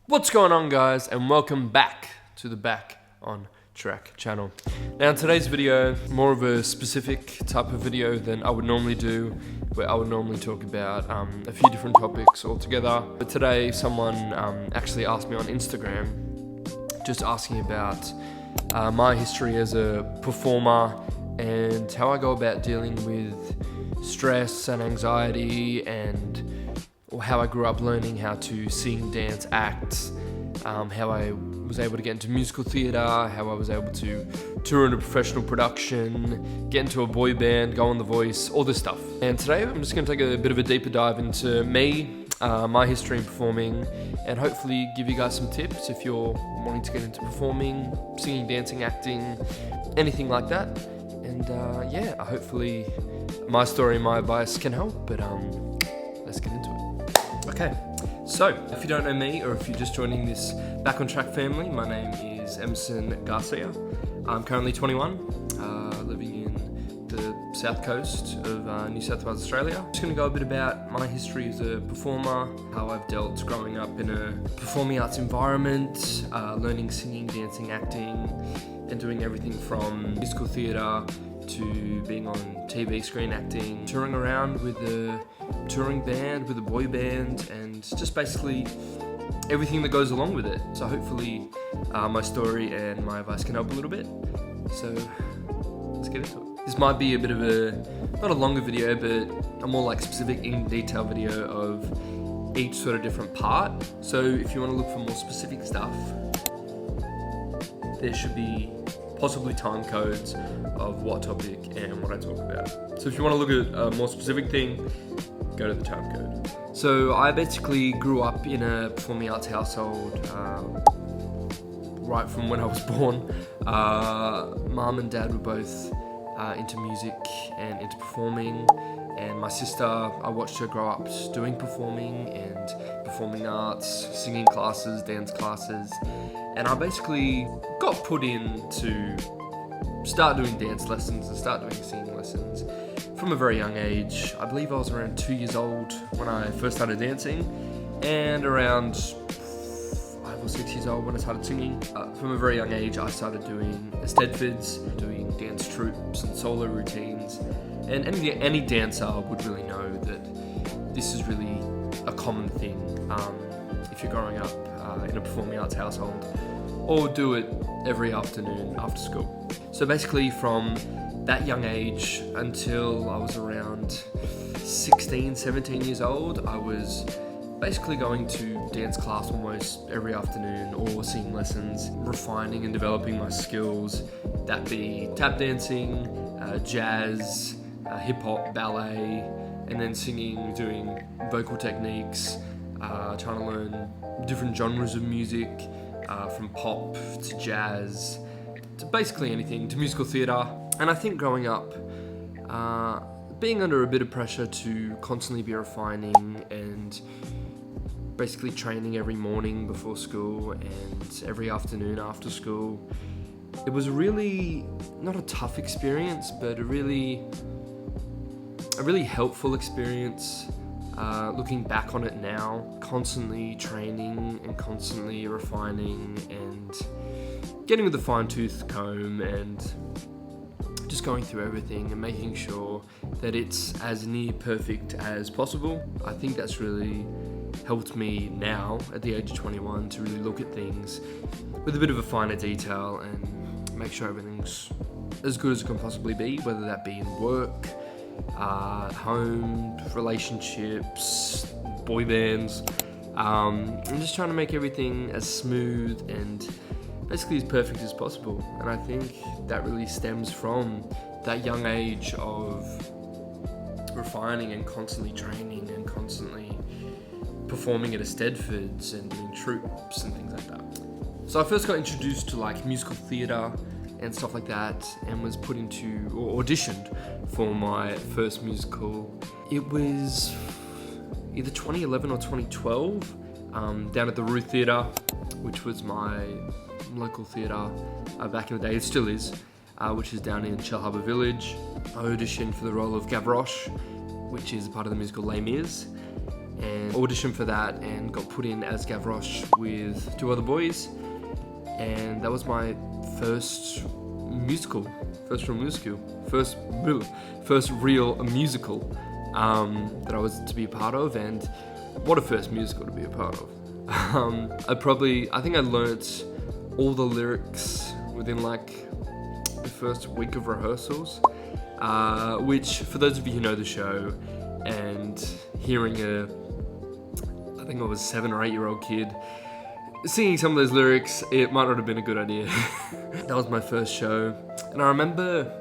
What's going on, guys, and welcome back to the Back on Track channel. Now in today's video, more of a specific type of video than I would normally do, where I would normally talk about a few different topics altogether. But today someone actually asked me on Instagram, just asking about my history as a performer and how I go about dealing with stress and anxiety, and how I grew up learning how to sing, dance, act, how I was able to get into musical theatre, how I was able to tour in a professional production, get into a boy band, go on The Voice, all this stuff. And today I'm just going to take a bit of a deeper dive into me, my history in performing, and hopefully give you guys some tips if you're wanting to get into performing, singing, dancing, acting, anything like that. And hopefully my story and my advice can help, but let's get into it. Okay, so if you don't know me, or if you're just joining this Back on Track family, my name is Emerson Garcia. I'm currently 21, living in the south coast of New South Wales, Australia. I'm just going to go a bit about my history as a performer, how I've dealt growing up in a performing arts environment, learning singing, dancing, acting, and doing everything from musical theatre to being on TV screen acting, touring around with a touring band, with a boy band, and just basically everything that goes along with it. So hopefully my story and my advice can help a little bit. So let's get into it. This might be a bit of not a longer video, but a more like specific in detail video of each sort of different part. So if you want to look for more specific stuff, there should be possibly time codes of what topic and what I talk about. So if you want to look at a more specific thing, go to the time code. So I basically grew up in a performing arts household right from when I was born. Mum and dad were both into music and into performing, and my sister, I watched her grow up doing performing and performing arts, singing classes, dance classes, and I basically got put in to start doing dance lessons and start doing singing lessons from a very young age. I believe I was around 2 years old when I first started dancing, and around 5 or 6 years old when I started singing. From a very young age, I started doing Stedfords, doing dance troupes and solo routines, and any dancer would really know that this is really a common thing if you're growing up in a performing arts household, or do it every afternoon after school. So basically from that young age until I was around 16, 17 years old, I was basically going to dance class almost every afternoon, or singing lessons, refining and developing my skills. That be tap dancing, jazz, hip hop, ballet, and then singing, doing vocal techniques, trying to learn different genres of music, from pop to jazz, to basically anything, to musical theatre. And I think growing up, being under a bit of pressure to constantly be refining and basically training every morning before school and every afternoon after school, it was really not a tough experience, but a really helpful experience. Looking back on it now, constantly training and constantly refining and getting with a fine-tooth comb and just going through everything and making sure that it's as near perfect as possible. I think that's really helped me now at the age of 21 to really look at things with a bit of a finer detail and make sure everything's as good as it can possibly be, whether that be in work, home, relationships, boy bands. I'm just trying to make everything as smooth and basically as perfect as possible. And I think that really stems from that young age of refining and constantly training and constantly performing at a Stedfords and doing troupes and things like that. So I first got introduced to like musical theatre and stuff like that, and was put into, or auditioned for my first musical. It was either 2011 or 2012, down at the Rue Theatre, which was my local theatre back in the day. It still is. which is down in Shell Harbour Village. I auditioned for the role of Gavroche, which is a part of the musical Les Mis, and auditioned for that and got put in as Gavroche with 2 other boys, and that was my first real musical that I was to be a part of, and what a first musical to be a part of. I think I learnt all the lyrics within like the first week of rehearsals, which for those of you who know the show and hearing I think I was 7 or 8 year old kid singing some of those lyrics, it might not have been a good idea. That was my first show, and I remember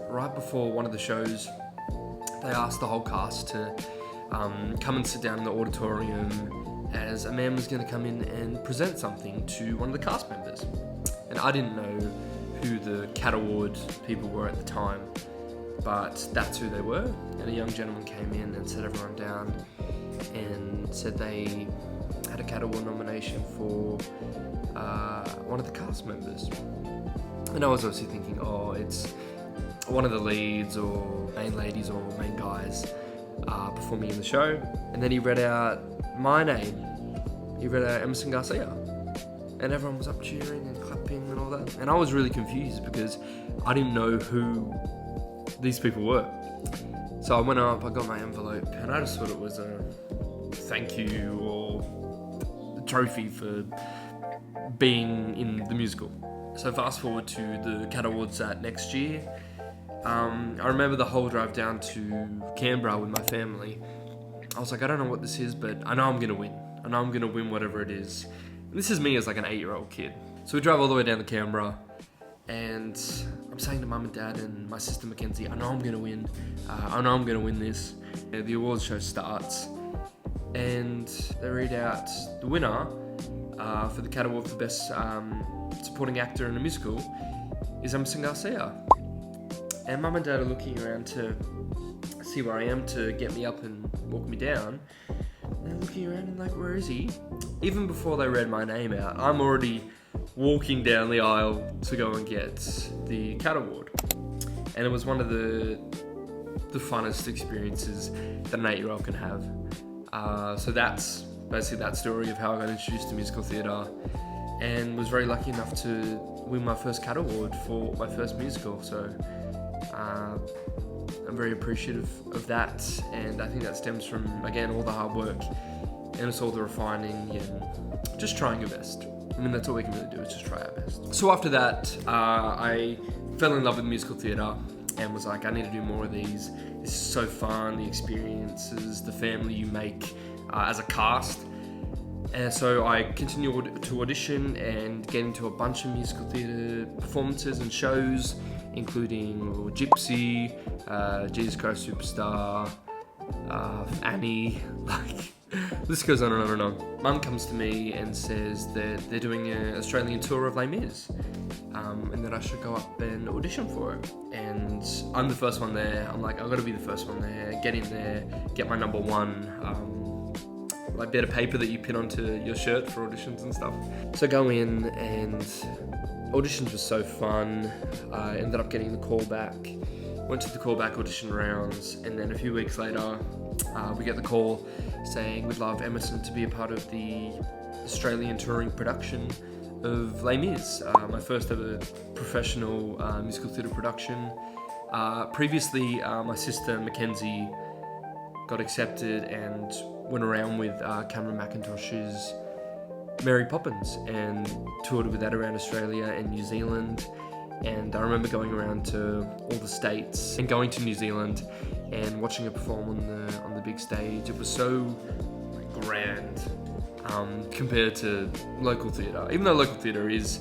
right before one of the shows, they asked the whole cast to come and sit down in the auditorium as a man was going to come in and present something to one of the cast members. And I didn't know who the Cat Award people were at the time, but that's who they were. And a young gentleman came in and sat everyone down and said they had a Cat Award nomination for one of the cast members. And I was obviously thinking, oh, it's one of the leads or main ladies or main guys performing in the show. And then he read out my name. He read out Emerson Garcia. And everyone was up cheering and clapping and all that. And I was really confused because I didn't know who these people were. So I went up, I got my envelope, and I just thought it was a thank you or a trophy for being in the musical. So fast forward to the Cat Awards that next year. I remember the whole drive down to Canberra with my family. I was like, I don't know what this is, but I know I'm going to win. I know I'm going to win whatever it is. And this is me as like an 8-year-old kid. So we drive all the way down to Canberra, and I'm saying to Mum and Dad and my sister Mackenzie, I know I'm going to win. I know I'm going to win this. The awards show starts, and they read out the winner for the Cat Award for Best Supporting Actor in a Musical is Emerson Garcia. And Mum and Dad are looking around to see where I am to get me up and walk me down. And they're looking around and like, where is he? Even before they read my name out, I'm already walking down the aisle to go and get the Cat Award. And it was one of the funnest experiences that an 8-year-old can have. So that's basically that story of how I got introduced to musical theatre, and was very lucky enough to win my first Cat Award for my first musical. So I'm very appreciative of that, and I think that stems from, again, all the hard work and it's all the refining and just trying your best. I mean, that's all we can really do, is just try our best. So after that, I fell in love with musical theatre and was like, I need to do more of these. This is so fun, the experiences, the family you make as a cast. And so I continued to audition and get into a bunch of musical theatre performances and shows, including Gypsy, Jesus Christ Superstar, Annie, like, this goes on and on and on. Mum comes to me and says that they're doing an Australian tour of Les Mis, and that I should go up and audition for it. And I'm the first one there. I'm like, I've got to be the first one there, get in there, get my number one, like bit of paper that you pin onto your shirt for auditions and stuff. So go in, and auditions were so fun. I ended up getting the call back, went to the callback audition rounds, and then a few weeks later, we get the call saying we'd love Emerson to be a part of the Australian touring production of Les Mis, my first ever professional musical theatre production. Previously, my sister Mackenzie got accepted and went around with Cameron Mackintosh's Mary Poppins and toured with that around Australia and New Zealand. And I remember going around to all the states and going to New Zealand and watching her perform on the big stage. It was so grand compared to local theatre. Even though local theatre is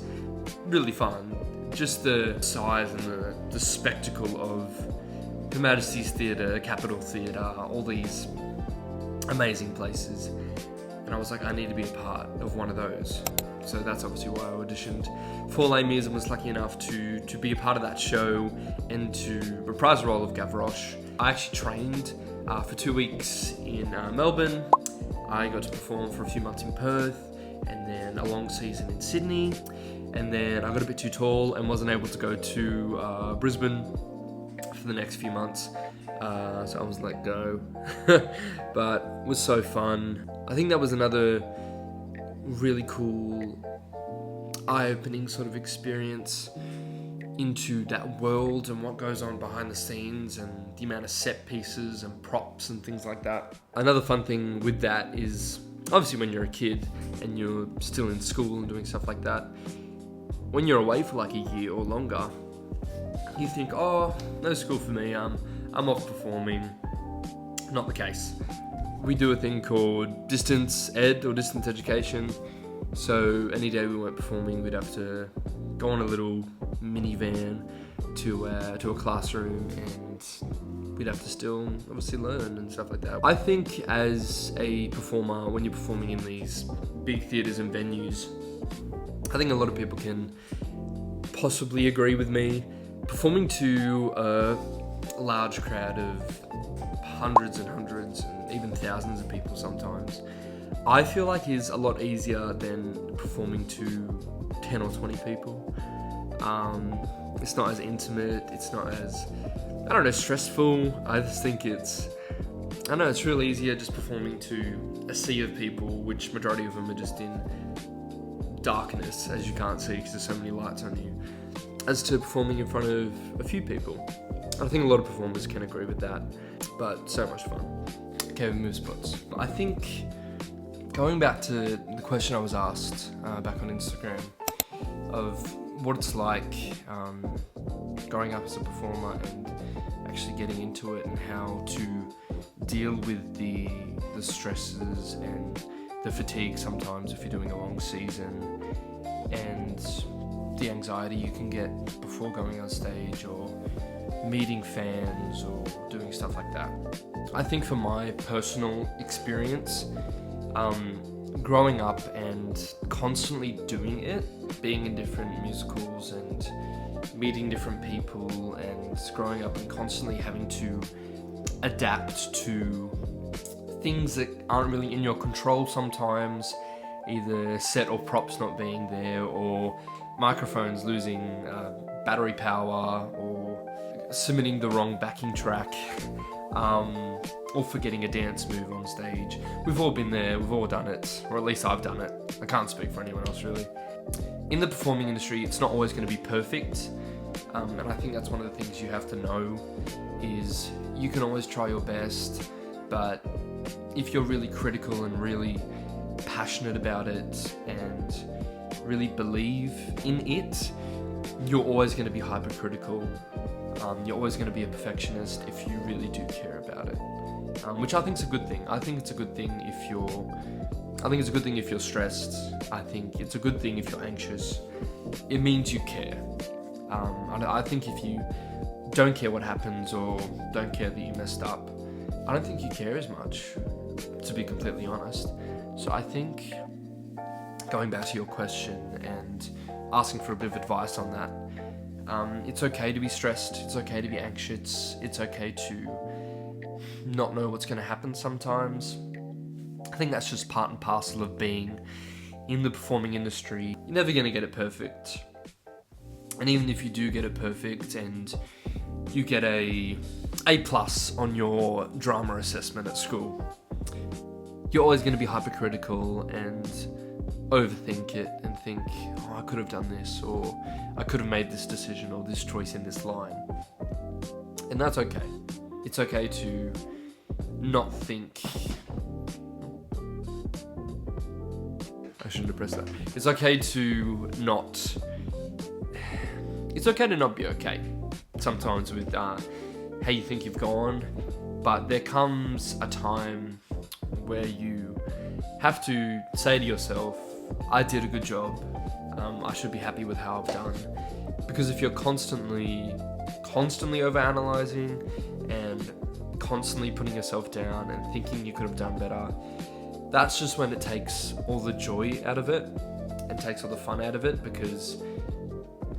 really fun, just the size and the spectacle of Her Majesty's Theatre, Capitol Theatre, all these amazing places. And I was like, I need to be a part of one of those. So that's obviously why I auditioned for Les Mis and was lucky enough to be a part of that show and to reprise the role of Gavroche. I actually trained for 2 weeks in Melbourne. I got to perform for a few months in Perth, and then a long season in Sydney. and then I got a bit too tall and wasn't able to go to Brisbane for the next few months, so I was let go. But it was so fun. I think that was another really cool, eye-opening sort of experience into that world and what goes on behind the scenes and the amount of set pieces and props and things like that. Another fun thing with that is, obviously when you're a kid and you're still in school and doing stuff like that, when you're away for like a year or longer, you think, oh, no school for me, I'm off performing. Not the case. We do a thing called distance ed or distance education. So any day we weren't performing, we'd have to go on a little minivan to a classroom, and we'd have to still obviously learn and stuff like that. I think as a performer, when you're performing in these big theatres and venues, I think a lot of people can possibly agree with me. Performing to a large crowd of hundreds and hundreds and even thousands of people sometimes, I feel like is a lot easier than performing to 10 or 20 people. It's not as intimate, it's not as, I don't know, stressful. I just think it's really easier just performing to a sea of people, which majority of them are just in darkness, as you can't see because there's so many lights on you, as to performing in front of a few people. I think a lot of performers can agree with that, but so much fun. Okay, we move spots. I think, going back to the question I was asked back on Instagram of what it's like growing up as a performer and actually getting into it, and how to deal with the stresses and the fatigue sometimes if you're doing a long season, and the anxiety you can get before going on stage or meeting fans or doing stuff like that. I think for my personal experience, growing up and constantly doing it, being in different musicals and meeting different people, and growing up and constantly having to adapt to things that aren't really in your control sometimes, either set or props not being there, or microphones losing battery power, or submitting the wrong backing track, or forgetting a dance move on stage. We've all been there, we've all done it, or at least I've done it. I can't speak for anyone else really. In the performing industry, it's not always going to be perfect, and I think that's one of the things you have to know, is you can always try your best, but if you're really critical and really passionate about it and really believe in it, you're always going to be hypercritical. You're always going to be a perfectionist if you really do care about it, which I think is a good thing. I think it's a good thing if you're stressed. I think it's a good thing if you're anxious. It means you care. I think if you don't care what happens, or don't care that you messed up, I don't think you care as much, to be completely honest. So I think, going back to your question and asking for a bit of advice on that, it's okay to be stressed, it's okay to be anxious, it's okay to not know what's going to happen sometimes. I think that's just part and parcel of being in the performing industry. You're never going to get it perfect. And even if you do get it perfect and you get a A+ on your drama assessment at school, you're always going to be hypercritical and overthink it and think, oh, I could have done this, or I could have made this decision or this choice in this line. And that's okay. It's okay to not think. I shouldn't have pressed that. It's okay to not be okay sometimes with how you think you've gone, but there comes a time where you have to say to yourself, I did a good job, I should be happy with how I've done. Because if you're constantly overanalyzing and constantly putting yourself down and thinking you could have done better, that's just when it takes all the joy out of it and takes all the fun out of it. Because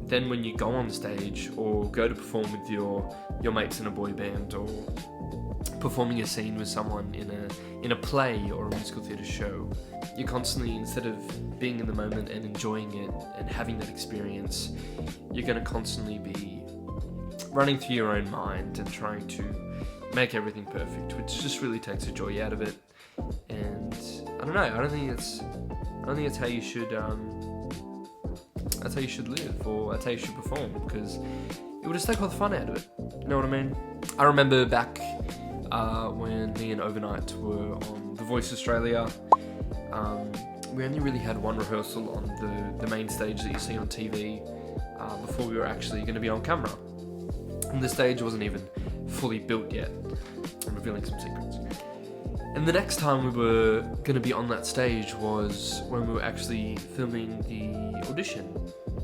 then when you go on stage or go to perform with your mates in a boy band or performing a scene with someone in a play or a musical theatre show, you're constantly, instead of being in the moment and enjoying it and having that experience, you're going to constantly be running through your own mind and trying to make everything perfect, which just really takes the joy out of it. And I don't know, I don't think it's how you should that's how you should live, or that's how you should perform, because it would just take all the fun out of it. You know what I mean? I remember back when me and Overnight were on The Voice Australia, we only really had one rehearsal on the main stage that you see on TV before we were actually going to be on camera. And the stage wasn't even fully built yet. I'm revealing some secrets. And the next time we were going to be on that stage was when we were actually filming the audition.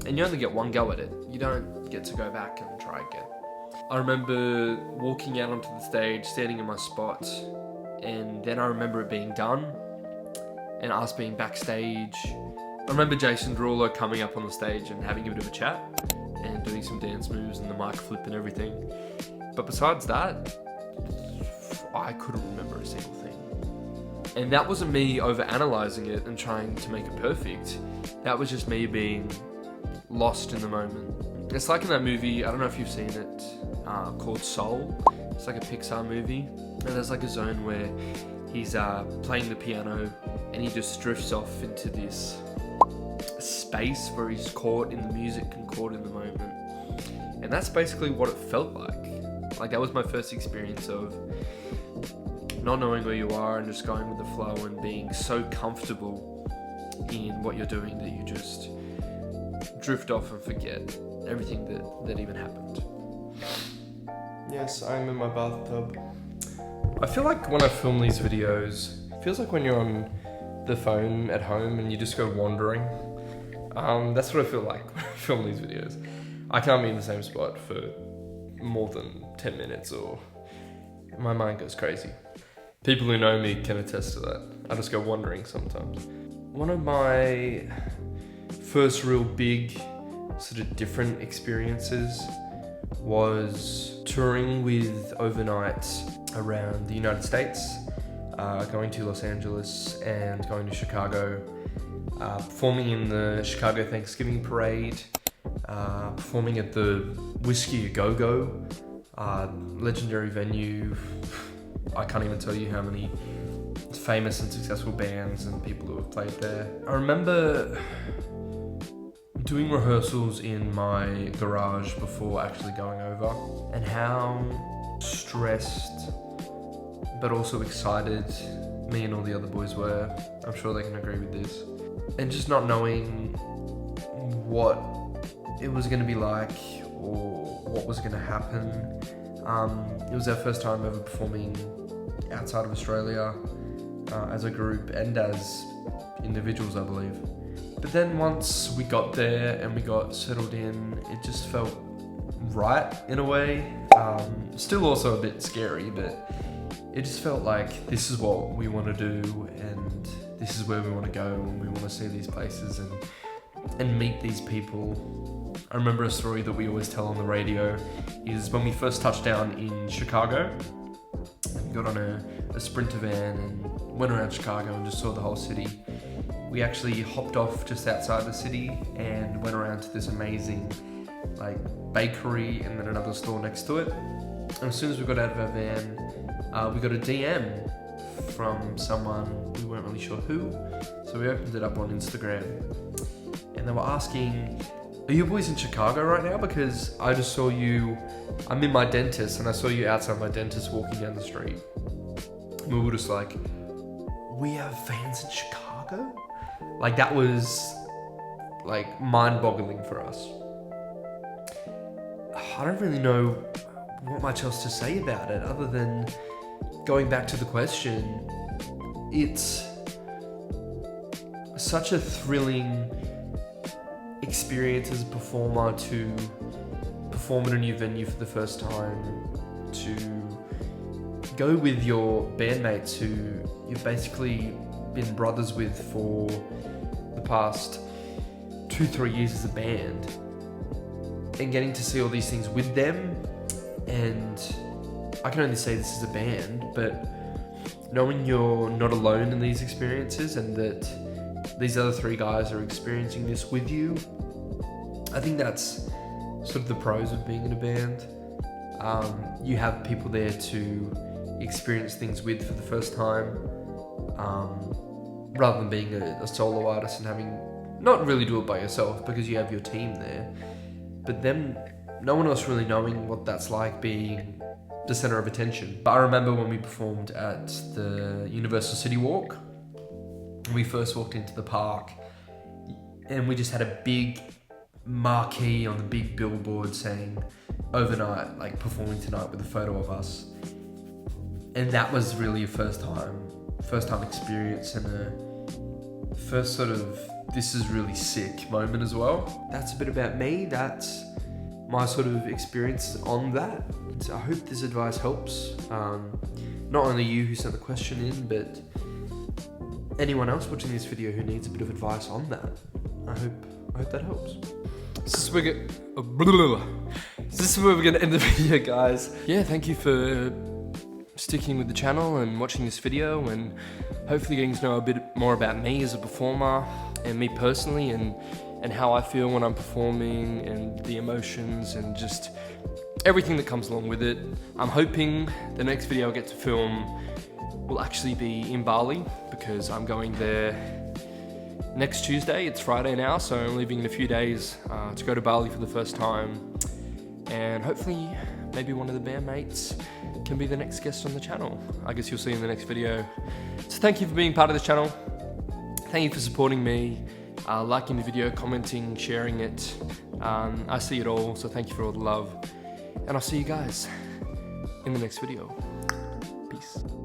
And you only get one go at it. You don't get to go back and try again. I remember walking out onto the stage, standing in my spot, and then I remember it being done and us being backstage. I remember Jason Derulo coming up on the stage and having a bit of a chat and doing some dance moves and the mic flip and everything. But besides that, I couldn't remember a single thing. And that wasn't me over-analysing it and trying to make it perfect. That was just me being lost in the moment. It's like in that movie, I don't know if you've seen it, called Soul. It's like a Pixar movie. And there's like a zone where he's playing the piano and he just drifts off into this space where he's caught in the music and caught in the moment. And that's basically what it felt like. Like, that was my first experience of not knowing where you are and just going with the flow and being so comfortable in what you're doing that you just drift off and forget everything that even happened. Yes, I'm in my bathtub. I feel like when I film these videos, it feels like when you're on the phone at home and you just go wandering. That's what I feel like when I film these videos. I can't be in the same spot for more than 10 minutes or my mind goes crazy. People who know me can attest to that. I just go wandering sometimes. One of my first real big sort of different experiences was touring with Overnight around the United States, going to Los Angeles and going to Chicago, performing in the Chicago Thanksgiving Parade, performing at the Whiskey A Go-Go, legendary venue. I can't even tell you how many famous and successful bands and people who have played there. I remember doing rehearsals in my garage before actually going over, and how stressed but also excited me and all the other boys were. I'm sure they can agree with this. And just not knowing what it was going to be like or what was going to happen. It was our first time ever performing outside of Australia as a group and as individuals, I believe. But then once we got there and we got settled in, it just felt right in a way. Still also a bit scary, but it just felt like this is what we want to do and this is where we want to go and we want to see these places and meet these people. I remember a story that we always tell on the radio is when we first touched down in Chicago, we got on a Sprinter van and went around Chicago and just saw the whole city. We actually hopped off just outside the city and went around to this amazing like bakery and then another store next to it. And as soon as we got out of our van, we got a DM from someone, we weren't really sure who, so we opened it up on Instagram and they were asking, are you boys in Chicago right now? Because I just saw you, I'm in my dentist and I saw you outside my dentist walking down the street. And we were just like, we have fans in Chicago? Like, that was like mind-boggling for us. I don't really know what much else to say about it other than going back to the question. It's such a thrilling experience as a performer to perform at a new venue for the first time, to go with your bandmates who you've basically been brothers with for the past 2-3 years as a band, and getting to see all these things with them and I can only say this is a band, but knowing you're not alone in these experiences and that these other 3 guys are experiencing this with you, I think that's sort of the pros of being in a band. You have people there to experience things with for the first time, rather than being a solo artist and having not really do it by yourself because you have your team there, but then no one else really knowing what that's like being the center of attention. But I remember when we performed at the Universal City Walk, we first walked into the park and we just had a big marquee on the big billboard saying overnight, like performing tonight, with a photo of us. And that was really a first time experience and a first sort of this is really sick moment as well. That's a bit about me. That's my sort of experience on that. So I hope this advice helps. Not only you who sent the question in, but anyone else watching this video who needs a bit of advice on that. I hope that helps. This is where we're gonna end the video, guys. Yeah, thank you for sticking with the channel and watching this video, and hopefully getting to know a bit more about me as a performer and me personally, and how I feel when I'm performing, and the emotions and just everything that comes along with it. I'm hoping the next video I get to film will actually be in Bali, because I'm going there next Tuesday. It's Friday now, so I'm leaving in a few days to go to Bali for the first time, and hopefully maybe one of the bandmates can be the next guest on the channel. I guess you'll see in the next video. So thank you for being part of this channel. Thank you for supporting me, liking the video, commenting, sharing it. I see it all, so thank you for all the love. And I'll see you guys in the next video. Peace.